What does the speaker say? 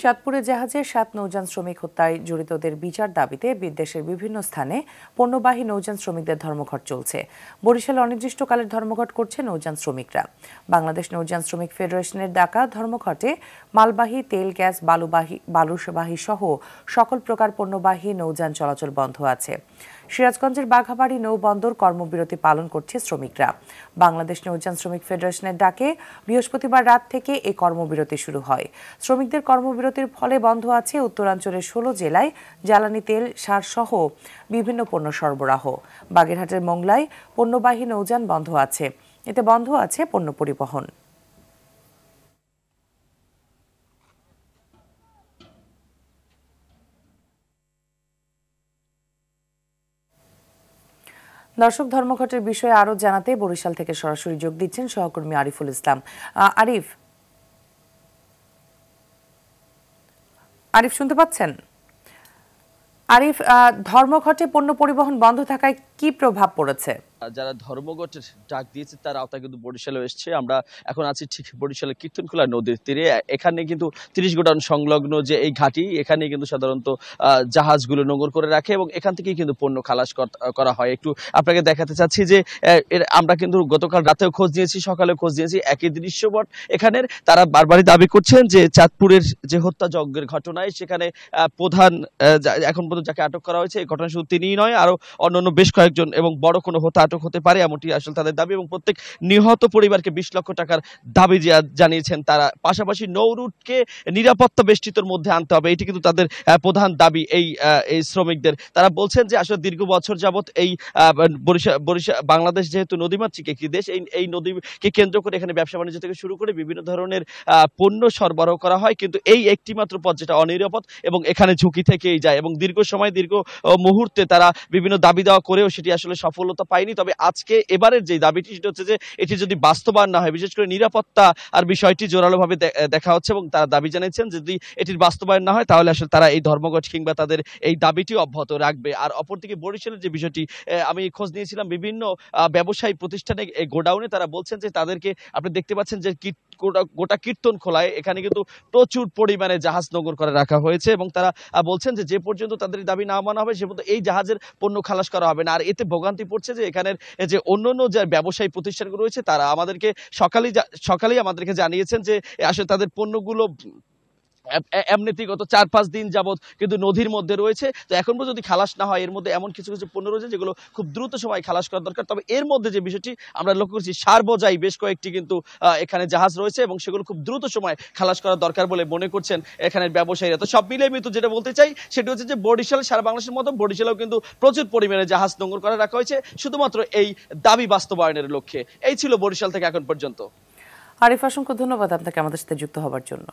চাঁদপুরে জাহাজের ৭ নৌযান শ্রমিক হত্যায় জড়িতদের বিচার দাবিতে দেশের বিভিন্ন স্থানে পণ্যবাহী নৌযান শ্রমিকদের ধর্মঘট চলছে। বরিশালে অনির্দিষ্টকালের ধর্মঘট করছে নৌযান শ্রমিকরা। বাংলাদেশ নৌযান শ্রমিক ফেডারেশনের ডাকা ধর্মঘটে মালবাহী, তেল, গ্যাস, বালুবাহী সহ সকল প্রকার পণ্যবাহী নৌযান চলাচল বন্ধ আছে। সিরাজগঞ্জের বাঘাবাড়ী নৌবন্দর কর্মবিরতি পালন করছে শ্রমিকরা। বাংলাদেশ নৌযান শ্রমিক ফেডারেশনের ডাকে বৃহস্পতিবার রাত থেকে এই কর্মবিরতি শুরু হয়। শ্রমিকদের কর্মবিরতির ফলে বন্ধ আছে উত্তরাঞ্চলের 16 জেলায় জ্বালানি তেল, সার সহ বিভিন্ন পণ্য সরবরাহ। বাগেরহাটের মোংলায় পণ্যবাহী নৌযান বন্ধ আছে। এতে বন্ধ আছে পণ্য পরিবহন। দর্শক, ধর্মঘটের বিষয়ে আরো জানাতে বরিশাল থেকে সরাসরি যোগ দিচ্ছেন সহকর্মী আরিফুল ইসলাম। আরিফ শুনতে পাচ্ছেন? আরিফ, ধর্মঘটে পণ্য পরিবহন বন্ধ থাকায় কি প্রভাব পড়েছে? যারা ধর্মঘটের ডাক দিয়েছে তার আওতায় কিন্তু বরিশালে এসছে। আমরা এখন আছি ঠিক বরিশালের কীর্তনখোলা নদীর তীরে। এখানে কিন্তু 30 গোডাউন সংলগ্ন যে এই ঘাটি, এখানে কিন্তু সাধারণত জাহাজগুলো নোঙর করে রাখে এবং এখান থেকেই কিন্তু পণ্য খালাস করা হয়। একটু আপনাকে দেখাতে চাচ্ছি যে আমরা কিন্তু গতকাল রাতেও খোঁজ নিয়েছি, সকালেও খোঁজ নিয়েছি, একই দৃশ্যপট এখানের। তারা বারবারই দাবি করছেন যে চাঁদপুরের যে হত্যাযজ্ঞের ঘটনায় সেখানে প্রধান এখন পর্যন্ত যাকে আটক করা হয়েছে, এই ঘটনা শুধু তিনিই নয়, আরো অন্যান্য বেশ কয়েকজন এবং বড় কোনো আটক হতে পারে, এমনটি আসলে তাদের দাবি। এবং প্রত্যেক নিহত পরিবারকে 20 লক্ষ টাকার দাবি জানিয়েছেন তারা। পাশাপাশি নৌরুটকে নিরাপত্তা বেষ্টিতর মধ্যে আনতে হবে, এটি কিন্তু তাদের প্রধান দাবি। এই শ্রমিকদের তারা বলছেন যে আসলে দীর্ঘ বছর যাবত এই বরিশাল বাংলাদেশ যেহেতু নদীমাতৃক একটি দেশ, এই নদীকে কেন্দ্র করে এখানে ব্যবসা বাণিজ্য থেকে শুরু করে বিভিন্ন ধরনের পণ্য সরবরাহ করা হয়, কিন্তু এই একটি মাত্র পথ যেটা অনিরাপদ এবং এখানে ঝুঁকি থেকেই যায়। এবং দীর্ঘ মুহূর্তে তারা বিভিন্ন দাবি দেওয়া করেও সেটি আসলে সফলতা পায়নি। তবে আজকে এবারের যে দাবিটি সেটা হচ্ছে যে এটি যদি বাস্তবায়ন না হয়, বিশেষ করে নিরাপত্তা আর বিষয়টি জোরালোভাবে দেখা হচ্ছে এবং তারা দাবি জানিয়েছেন যদি এটির বাস্তবায়ন না হয় তাহলে আসলে তারা এই ধর্মঘট কিংবা তাদের এই দাবিটি অব্যাহত রাখবে। আর অপরদিকে বরিশালের যে বিষয়টি, আমি খোঁজ নিয়েছিলাম বিভিন্ন ব্যবসায়ী প্রতিষ্ঠানে গোডাউনে, তারা বলছেন যে তাদেরকে আপনি দেখতে পাচ্ছেন যে গোটা কীর্তনখোলায় এখানে কিন্তু প্রচুর পরিমাণে জাহাজ নোঙর করে রাখা হয়েছে এবং তারা বলছেন যে পর্যন্ত তাদের দাবি না মানা হবে সে পর্যন্ত এই জাহাজের পণ্য খালাস করা হবে না। আর এতে ভোগান্তি পড়ছে যে এখানের যে অন্যান্য যে ব্যবসায়ী প্রতিষ্ঠানগুলো রয়েছে তারা আমাদেরকে সকালেই আমাদেরকে জানিয়েছেন যে আসলে তাদের পণ্যগুলো এমনিতেই গত 4-5 দিন যাবত কিন্তু নদীর মধ্যে রয়েছে। তো এখন পর্যন্ত যদি খালাস না হয়, এর মধ্যে এমন কিছু পণ্য রয়েছে যেগুলো খুব দ্রুত সময় খালাস করা দরকার। তবে এর মধ্যে যে বিষয়টি আমরা লক্ষ্য করছি, সার বোঝাই বেশ কয়েকটি কিন্তু এখানে জাহাজ রয়েছে এবং সেগুলো খুব দ্রুত সময় খালাস করা দরকার বলে মনে করছেন এখানের ব্যবসায়ীরা। তো সব মিলিয়ে আমি তো যেটা বলতে চাই সেটা হচ্ছে যে বরিশাল সারা বাংলাদেশের মতো বরিশালেও কিন্তু প্রচুর পরিমাণে জাহাজ নোঙর করে রাখা হয়েছে শুধুমাত্র এই দাবি বাস্তবায়নের লক্ষ্যে। এই ছিল বরিশাল থেকে এখন পর্যন্ত। আরিফ, অসংখ্য ধন্যবাদ আপনাকে আমাদের সাথে যুক্ত হবার জন্য।